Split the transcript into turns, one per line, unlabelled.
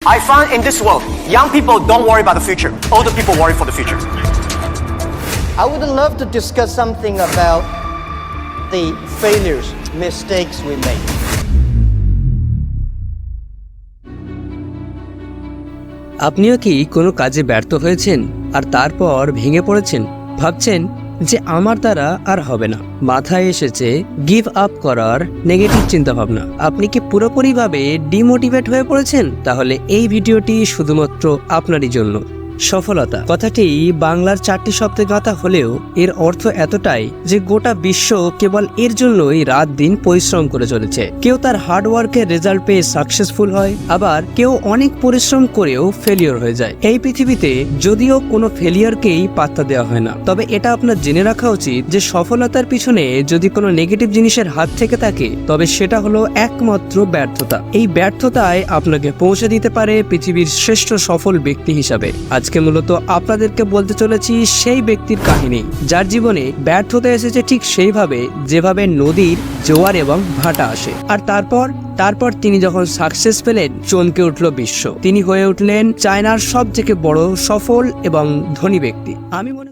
I found in this world, young people don't worry about the future. Older people worry for the future.
I would love to discuss something about the failures, mistakes we make.
আপনিও কি কোনো কাজে ব্যর্থ হয়েছেন আর তারপর ভেঙে পড়েছেন, ভাবছেন যে আমার দ্বারা আর হবে না, মাথায় এসেছে গিভ আপ করার নেগেটিভ চিন্তাভাবনা? আপনি কি পুরোপুরিভাবে ডিমোটিভেট হয়ে পড়েছেন? তাহলে এই ভিডিওটি শুধুমাত্র আপনারই জন্য। সফলতা কথাটি বাংলার 4টি শব্দে গাঁথা হলেও এর অর্থ এতটাই যে গোটা বিশ্ব কেবল এর জন্যই রাত দিন পরিশ্রম করে চলেছে। কেউ তার হার্ডওয়ার্কের রেজাল্ট পেয়ে সাকসেসফুল হয়, আবার কেউ অনেক পরিশ্রম করেও ফেলিওর হয়ে যায়। এই পৃথিবীতে যদিও কোনো ফেলিয়ারকেই পাত্তা দেওয়া হয় না, তবে এটা আপনার জেনে রাখা উচিত যে সফলতার পিছনে যদি কোনো নেগেটিভ জিনিসের হাত থেকে থাকে তবে সেটা হলো একমাত্র ব্যর্থতা। এই ব্যর্থতায় আপনাকে পৌঁছে দিতে পারে পৃথিবীর শ্রেষ্ঠ সফল ব্যক্তি হিসাবে। আজকে মূলত আপনাদেরকে বলতে চলেছি সেই ব্যক্তির কাহিনী যার জীবনে ব্যর্থতা এসেছে ঠিক সেইভাবে যেভাবে নদীর জোয়ার এবং ভাটা আসে। আর তারপর তিনি যখন সাকসেস পেলেন চমকে উঠল বিশ্ব। তিনি হয়ে উঠলেন চায়নার সবথেকে বড় সফল এবং ধনী ব্যক্তি। আমি মনে